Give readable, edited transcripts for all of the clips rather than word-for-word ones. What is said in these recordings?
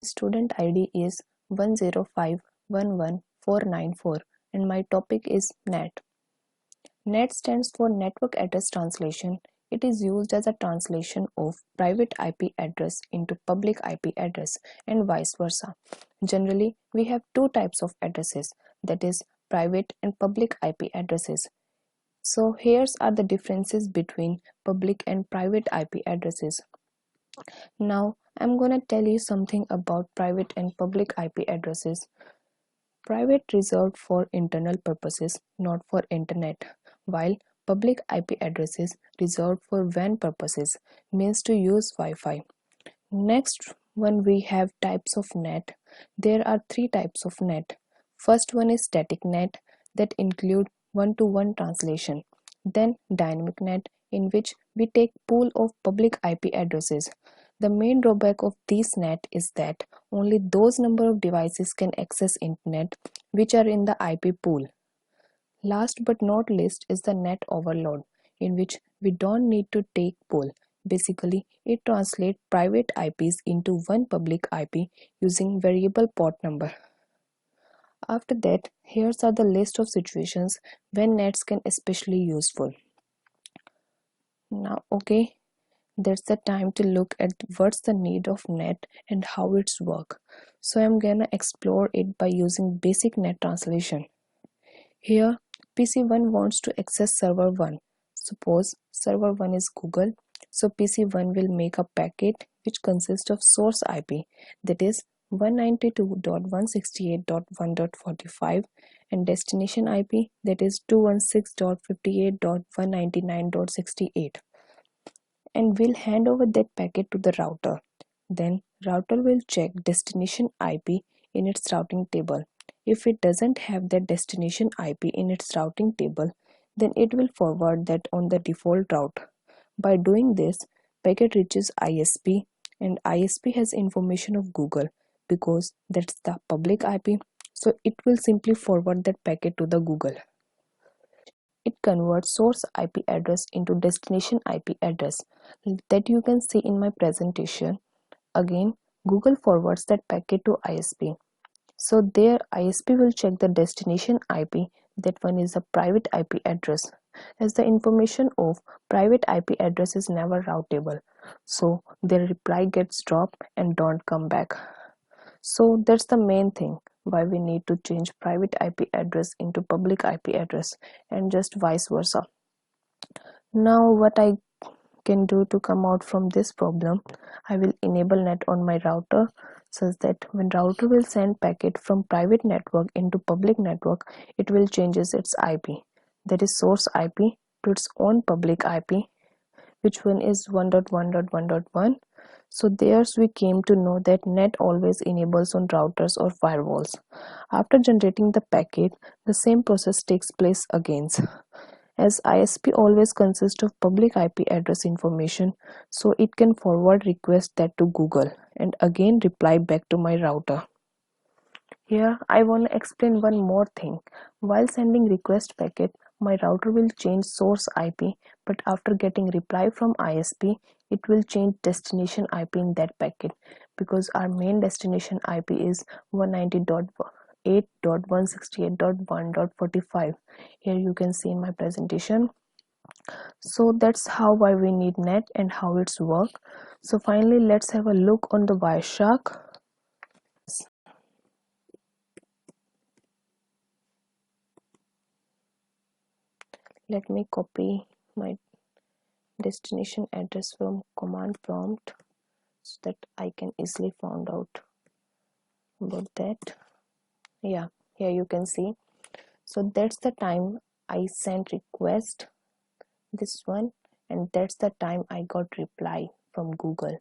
Student ID is 105111494 and my topic is NAT. NAT stands for Network Address Translation. It is used as a translation of private IP address into public IP address and vice versa. Generally, we have two types of addresses, that is private and public IP addresses. So here's are the differences between public and private IP addresses. Now I'm gonna tell you something about private and public IP addresses. Private reserved for internal purposes, not for internet, while public IP addresses reserved for WAN purposes, means to use Wi-Fi. Next one we have types of NAT. There are three types of NAT. First one is static NAT that include one-to-one translation. Then dynamic NAT in which we take pool of public IP addresses. The main drawback of these NAT is that only those number of devices can access internet which are in the IP pool. Last but not least is the NAT overload, in which we don't need to take pool. Basically, it translates private IPs into one public IP using variable port number. After that, here's are the list of situations when NATs can especially useful. Now, okay, that's the time to look at what's the need of NAT and how it's work. So I'm gonna explore it by using basic NAT translation. Here, PC1 wants to access server 1. Suppose server 1 is Google, so PC1 will make a packet which consists of source IP, that is 192.168.1.45, and destination IP, that is 216.58.199.68, and will hand over that packet to the router. Then router will check destination IP in its routing table. If it doesn't have that destination IP in its routing table, then it will forward that on the default route. By doing this, packet reaches ISP, and ISP has information of Google because that's the public IP, so it will simply forward that packet to the Google. It converts source IP address into destination IP address that you can see in my presentation. Again, Google forwards that packet to ISP. So their ISP will check the destination IP, that one is a private IP address, as the information of private IP address is never routable. So their reply gets dropped and don't come back. So that's the main thing why we need to change private IP address into public IP address and just vice versa. Now what I can do to come out from this problem, I will enable NAT on my router such that when router will send packet from private network into public network, it will changes its IP, that is source IP, to its own public IP, which one is 1.1.1.1. So there's we came to know that NAT always enables on routers or firewalls. After generating the packet, the same process takes place again. As ISP always consists of public IP address information, so it can forward request that to Google and again reply back to my router. Here I want to explain one more thing. While sending request packet, my router will change source IP, but after getting reply from ISP, it will change destination IP in that packet because our main destination IP is 190.8.168.1.45. Here you can see in my presentation. So that's how why we need NAT and how it's work. So finally, let's have a look on the Wireshark. Let me copy my destination address from command prompt so that I can easily find out about that. Yeah, here you can see. So that's the time I sent request, this one, and that's the time I got reply from Google.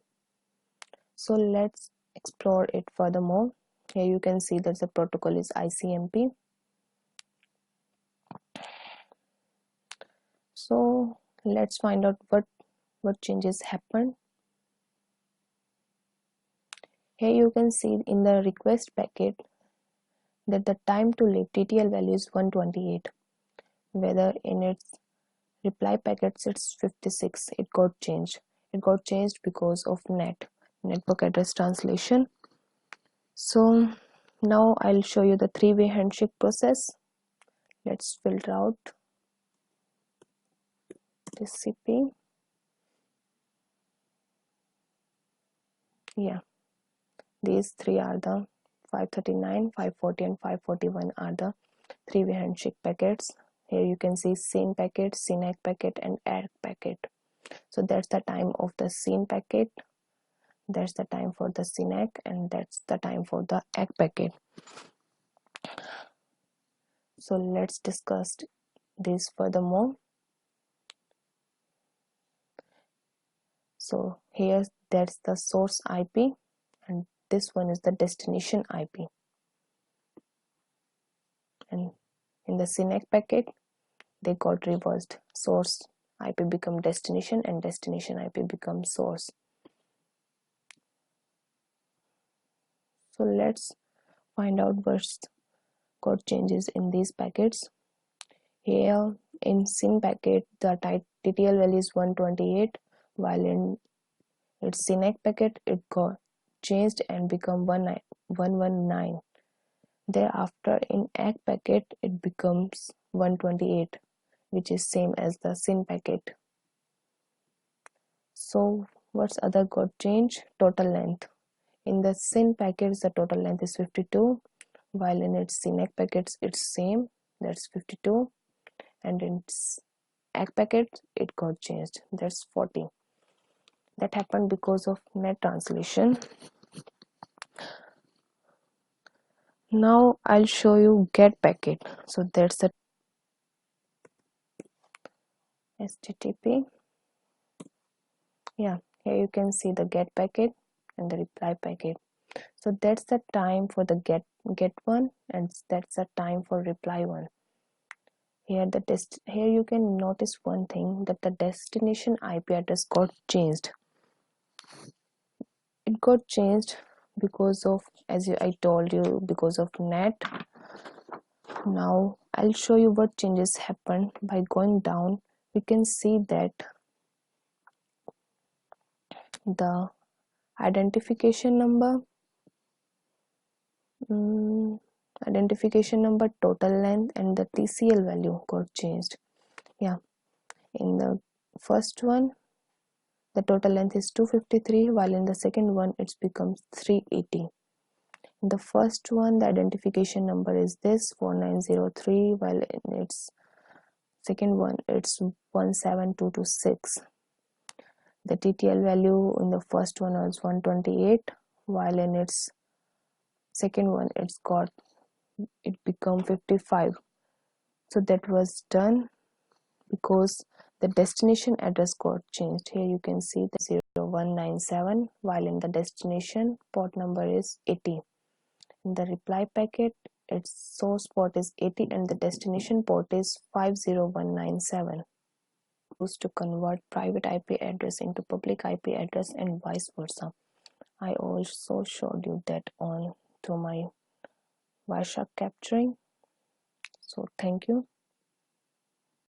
So let's explore it furthermore. Here you can see that the protocol is ICMP. So let's find out what changes happen. Here you can see in the request packet that the time to live TTL value is 128, whether in its reply packets it's 56. It got changed because of NAT, network address translation. So now I'll show you the three-way handshake process. Let's filter out TCP. Yeah, these three are the 539, 540 and 541 are the three-way handshake packets. Here you can see SYN packet, SYN-ACK packet and ACK packet. So that's the time of the SYN packet, that's the time for the SYN-ACK, and that's the time for the ACK packet. So let's discuss this furthermore. So here that's the source IP and this one is the destination IP. And in the SYN-ACK packet they got reversed. Source IP become destination and destination IP becomes source. So let's find out what's got changes in these packets. Here in SYN packet the TTL value is 128, while in its SYN-ACK packet it got changed and become 119. Thereafter in ACK packet it becomes 128, which is same as the SYN packet. So what's other got change? Total length. In the SYN packets the total length is 52, while in its SYN-ACK packets it's same, that's 52, and in its ACK packet it got changed, that's 40. That happened because of NAT translation. Now I'll show you GET packet. So that's the HTTP. Yeah, here you can see the GET packet and the reply packet. So that's the time for the get one, and that's the time for reply one. Here you can notice one thing, that the destination IP address got changed. It got changed because of, I told you, because of NAT. Now I'll show you what changes happened. By going down we can see that the identification number, total length and the TCL value got changed. Yeah, in the first one the total length is 253, while in the second one it becomes 380. In the first one the identification number is this 4903, while in its second one it's 17226. The TTL value in the first one was 128, while in its second one it become 55. So that was done because the destination address got changed. Here you can see the 0197, while in the destination port number is 80. In the reply packet its source port is 80 and the destination port is 50197. Used to convert private IP address into public IP address and vice versa. I also showed you that on through my Wireshark capturing. So thank you.